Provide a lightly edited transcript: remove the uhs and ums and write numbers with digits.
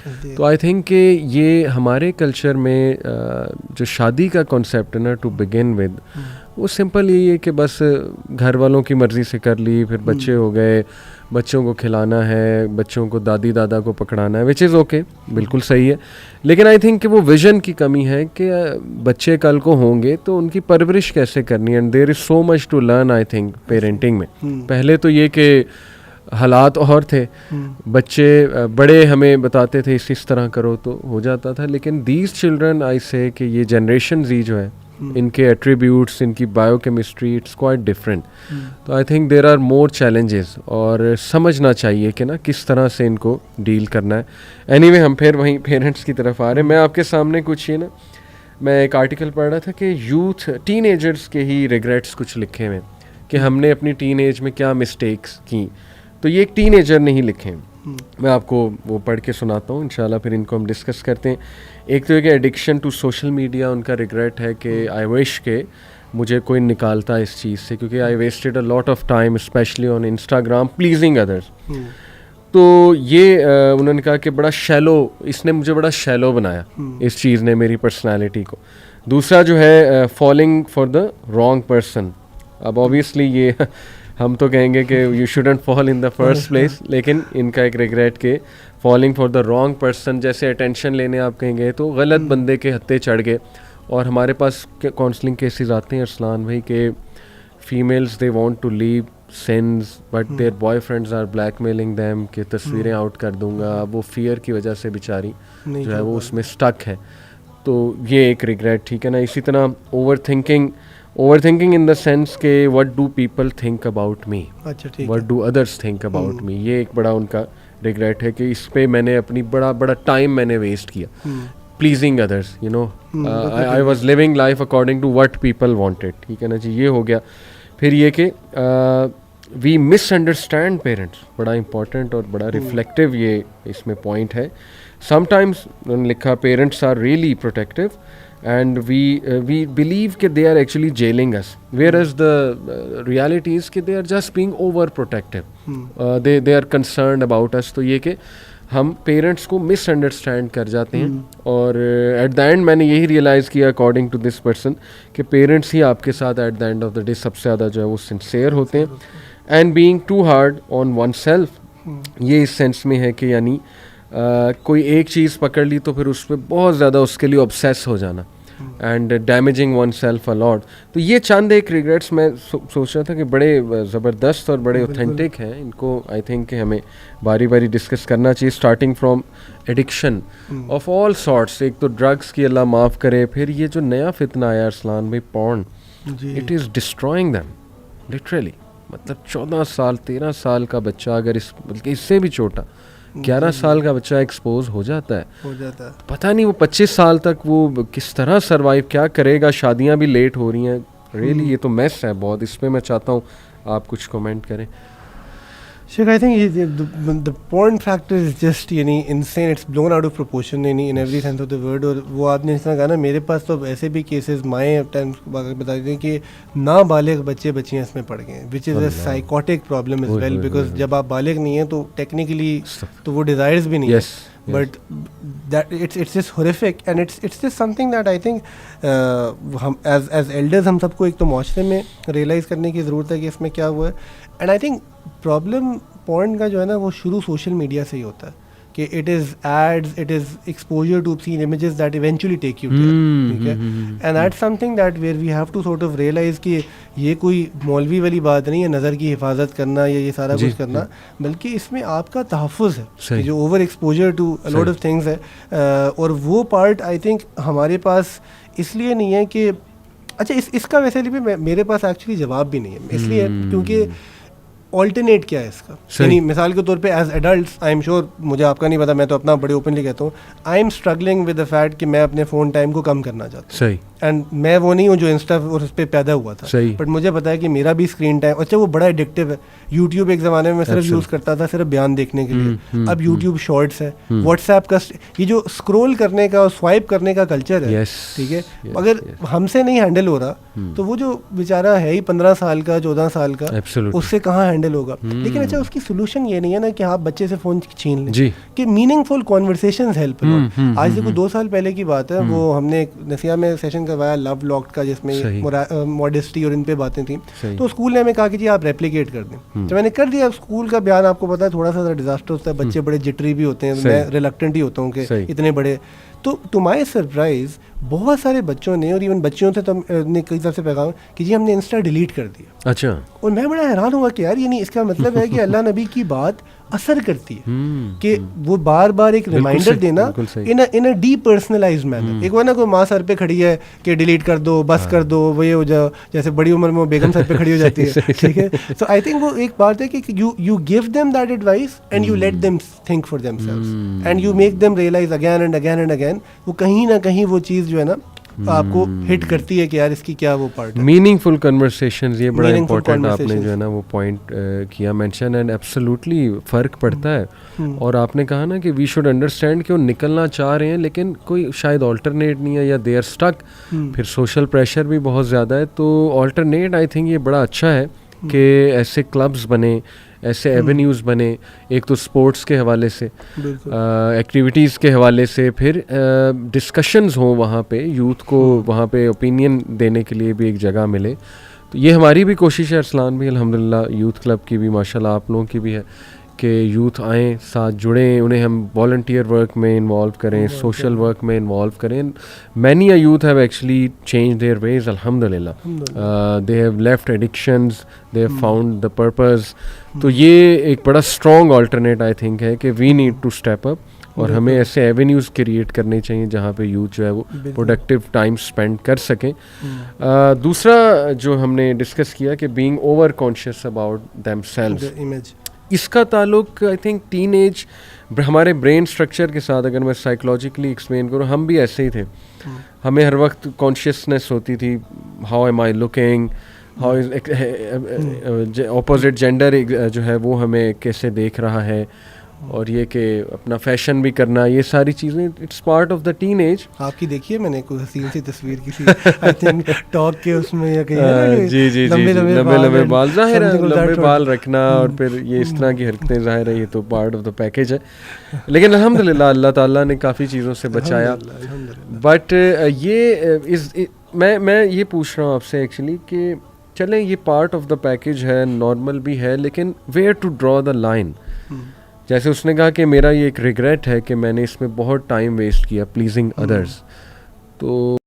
तो I think कि ये हमारे कल्चर में जो शादी का कॉन्सेप्ट है ना, टू बिगिन विद, वो सिंपल यही है कि बस घर वालों की मर्ज़ी से कर ली, फिर बच्चे हो गए, बच्चों को खिलाना है, बच्चों को दादी दादा को पकड़ाना है, विच इज़ ओके, बिल्कुल सही है। लेकिन आई थिंक कि वो विज़न की कमी है कि बच्चे कल को होंगे तो उनकी परवरिश कैसे करनी है। And there is so much to learn I think parenting में। पहले तो ये कि हालात और थे, बच्चे बड़े हमें बताते थे इस तरह करो तो हो जाता था, लेकिन दीज चिल्ड्रन आई से कि ये जनरेशन जी जो है, इनके एट्रीब्यूट्स, इनकी बायोकेमिस्ट्री, इट्स क्वाइट डिफरेंट। तो I think there are more challenges और समझना चाहिए कि ना किस तरह से इनको डील करना है। एनीवे हम फिर वहीं पेरेंट्स की तरफ आ रहे हैं। मैं आपके सामने कुछ ये ना, मैं एक आर्टिकल पढ़ रहा था कि यूथ टीनेजर्स के ही रिग्रेट्स कुछ लिखे हुए कि हमने अपनी टीन एज में क्या मिस्टेक्स की। तो ये एक टीनेजर ने ही लिखे हैं, मैं आपको वो पढ़ के सुनाता हूँ, इंशाल्लाह फिर इनको हम डिस्कस करते हैं। एक तो ये कि एडिक्शन टू सोशल मीडिया, उनका रिग्रेट है कि आई विश के मुझे कोई निकालता इस चीज़ से, क्योंकि I wasted a lot of time specially on Instagram pleasing others. तो ये उन्होंने कहा कि बड़ा शैलो, इसने मुझे बड़ा शैलो बनाया, इस चीज़ ने मेरी पर्सनैलिटी को। दूसरा जो है falling for the wrong person. अब ऑब्वियसली ये हम तो कहेंगे कि you shouldn't fall in the first place, लेकिन इनका एक रिग्रेट के falling for the wrong person, जैसे अटेंशन लेने आप कहेंगे तो गलत बंदे के हत्थे चढ़ गए। और हमारे पास काउंसलिंग केसेस आते हैं अरसलान भाई के females they want to leave since but their boyfriends are blackmailing them कि तस्वीरें आउट कर दूंगा। वो फियर की वजह से बेचारी जो है वो उसमें स्टक है। तो ये एक रिग्रेट, ठीक है ना। इसी तरह overthinking in the sense के what do people think about me, what do others think about me, ये एक बड़ा उनका रिग्रेट है कि इस पे मैंने अपनी बड़ा टाइम मैंने वेस्ट किया pleasing others, you know, I was living life according to what people wanted, ठीक है ना जी। ये हो गया। फिर ये कि वी मिसअंडरस्टैंड पेरेंट्स, बड़ा इंपॉर्टेंट और बड़ा रिफ्लेक्टिव ये इसमें पॉइंट है। समटाइम्स उन्होंने लिखा parents are really protective and we believe that they are actually jailing us, whereas the reality is that they are just being overprotective. They are concerned about us. तो ये कि हम parents को misunderstand कर जाते हैं और एट द एंड मैंने यही रियलाइज़ किया अकॉर्डिंग टू दिस पर्सन कि पेरेंट्स ही आपके साथ at the end of the day सबसे ज़्यादा जो है वो सिंसेयर होते हैं। And being too hard on oneself, ये इस सेंस में है कि यानी कोई एक चीज़ पकड़ ली तो फिर उस पर बहुत ज़्यादा उसके लिए ऑब्सेस हो जाना and damaging one self a lot. तो ये चंद एक रिग्रेट्स मैं सोच रहा था कि बड़े ज़बरदस्त और बड़े ऑथेंटिक हैं। इनको आई थिंक कि हमें बारी बारी डिस्कस करना चाहिए, starting from addiction of all sorts. एक तो ड्रग्स की अल्लाह माफ़ करे, फिर ये जो नया फितना आया अरसलान भाई, porn, it is destroying them literally. मतलब 14 साल 13 साल का बच्चा, अगर बल्कि इससे भी छोटा 11 साल का बच्चा एक्सपोज हो जाता है, पता नहीं वो 25 साल तक वो किस तरह सरवाइव क्या करेगा। शादियां भी लेट हो रही हैं, रियली ये तो मैस है बहुत। इस पर मैं चाहता हूँ आप कुछ कमेंट करें। Sheikh, I think the porn factor is just insane. It's blown out of proportion in every sense of the word. और वो आपने इस तरह कहा ना, मेरे पास तो ऐसे भी केसेस माए टाइम बता दें कि नाबालिग बच्चे बच्चियाँ इसमें पड़ गए, which is a psychotic problem is well, because जब आप बालिग नहीं हैं तो टेक्निकली तो वो डिज़ायर्स भी नहीं है, but that it's just horrific and it's just something that I think हम as elders हम सबको एक तो माशरे में रियलाइज़ करने की ज़रूरत है कि इसमें क्या हुआ है। And I think problem porn का जो है ना वो शुरू सोशल मीडिया से ही होता है कि it is aids, it is exposure to seen images that eventually take you there, ठीक है। And that's something that where we have to sort of realise कि ये कोई मौलवी वाली बात नहीं है नज़र की हिफाजत करना या ये सारा कुछ करना, बल्कि इसमें आपका तहफ़्फ़ुज़ है, जो over exposure to a lot of things है। और वो पार्ट आई थिंक हमारे पास इसलिए नहीं है कि अच्छा इसका वैसे भी मेरे पास एक्चुअली जवाब भी नहीं है, इसलिए क्योंकि ऑल्टरनेट क्या है इसका। यानी मिसाल के तौर पे as adults I am sure, मुझे आपका नहीं पता, मैं तो अपना बड़े ओपनली कहता हूँ, I am struggling with the fact कि मैं अपने फ़ोन टाइम को कम करना चाहता हूँ। एंड मैं वो नहीं हूँ जो इंस्टा और उस पर पैदा हुआ था, बट मुझे पता है कि मेरा भी स्क्रीन टाइम, अच्छा वो बड़ा एडिक्टिव है। यूट्यूब एक ज़माने में मैं सिर्फ यूज़ करता था सिर्फ बयान देखने के लिए, अब यूट्यूब शॉर्ट्स है, व्हाट्सएप का ये जो स्क्रोल करने का और स्वाइप करने का कल्चर है, ठीक है, अगर हमसे नहीं हैंडल हो रहा तो वो जो बेचारा है ही 15 साल का 14 साल का, उससे कहाँ हैंडल हैंडल होगा। लेकिन अच्छा उसकी सोल्यूशन ये नहीं है ना कि आप बच्चे से फ़ोन छीन लें जी। कि मीनिंगफुल कॉन्वर्सेशंस हेल्प लॉट। आज से कुछ 2 साल पहले की बात है, वो हमने एक नसिया में सेशन करवाया लव लॉक्ड का, जिसमें मॉडेस्टी और इन पे बातें थी। तो स्कूल ने हमें कहा कि जी आप रेप्लिकेट कर दें। तो मैंने कर दिया। स्कूल का बयान आपको पता है थोड़ा सा डिजास्टर होता है, बच्चे बड़े जिटरी भी होते हैं, मैं रिलक्टेंट ही होता हूँ कि इतने बड़े। तो टू माई सरप्राइज बहुत सारे बच्चों ने, और इवन बच्चियों से तो ने कई तरह से पैगाम कि जी हमने इंस्टा डिलीट कर दिया। अच्छा। और मैं बड़ा हैरान हुआ कि यार ये नहीं, इसका मतलब है कि अल्लाह नबी की बात असर करती है कि वो बार बार एक रिमाइंडर देना इन अ डीपर्सनलाइज्ड मैनर। एक वो ना कोई माँ सर पे खड़ी है कि डिलीट कर दो, बस कर दो, वो ये हो जाओ, जैसे बड़ी उम्र में वो बेगम सर पे खड़ी हो जाती है, ठीक है। सो आई थिंक वो एक बात है कि you give them that advice and you let them think for themselves and you make them realise again and again and again. वो कहीं ना कहीं वो चीज़ जो है ना आपको हिट करती है कि यार इसकी क्या वो पार्ट है। मीनिंगफुल कन्वर्सेशंस, ये बड़ा इंपॉर्टेंट आपने जो है ना वो पॉइंट किया मेंशन, एंड एब्सोल्युटली फ़र्क पड़ता है। और आपने कहा ना कि वी शुड अंडरस्टैंड कि वो निकलना चाह रहे हैं लेकिन कोई शायद ऑल्टरनेट नहीं है या दे आर स्टक। फिर सोशल प्रेशर भी बहुत ज़्यादा है, तो ऑल्टरनेट आई थिंक ये बड़ा अच्छा है कि ऐसे क्लब्स बने, ऐसे एवेन्यूज़ बने, एक तो स्पोर्ट्स के हवाले से, एक्टिविटीज़ के हवाले से, फिर डिस्कशंस हों वहाँ पे, यूथ को वहाँ पे ओपिनियन देने के लिए भी एक जगह मिले। तो ये हमारी भी कोशिश है अरसलान भी, अल्हम्दुलिल्लाह यूथ क्लब की भी, माशाल्लाह आप लोगों की भी है कि यूथ आएँ, साथ जुड़ें, उन्हें हम वॉलंटियर वर्क में इन्वॉल्व करें, सोशल वर्क में इन्वॉल्व करें। Many a youth have actually change their ways अल्हम्दुलिल्लाह, they have left addictions, they have found the purpose. तो ये एक बड़ा स्ट्रॉन्ग अल्टरनेट आई थिंक है कि we need to step up, और हमें ऐसे एवेन्यूज़ क्रिएट करने चाहिए जहाँ पे यूथ जो है वो प्रोडक्टिव टाइम स्पेंड कर सकें। दूसरा जो हमने डिस्कस किया कि being over conscious about themselves, इसका ताल्लुक आई थिंक टीन एज हमारे ब्रेन स्ट्रक्चर के साथ, अगर मैं साइकोलॉजिकली एक्सप्लेन करूँ, हम भी ऐसे ही थे। हमें हर वक्त कॉन्शियसनेस होती थी, how am I looking, how is opposite gender जो है वो हमें कैसे देख रहा है, और ये कि अपना फैशन भी करना, ये सारी चीज़ें it's part of the teen age. आपकी देखिए मैंने कोई हसीन सी तस्वीर किसी आई थिंक टॉक के उसमें या कहीं जी जी लंबे लंबे बाल, जाहिर है लंबे बाल रखना और फिर ये इस तरह की हरकतें, जाहिर है ये तो पार्ट ऑफ द पैकेज है। लेकिन अल्हम्दुलिल्लाह अल्लाह ताला ने काफ़ी चीज़ों से बचाया। बट ये मैं ये पूछ रहा हूँ आपसे एक्चुअली कि चलें ये पार्ट ऑफ द पैकेज है, नॉर्मल भी है, लेकिन where to draw the line. जैसे उसने कहा कि मेरा ये एक रिग्रेट है कि मैंने इसमें बहुत टाइम वेस्ट किया प्लीजिंग अदर्स, तो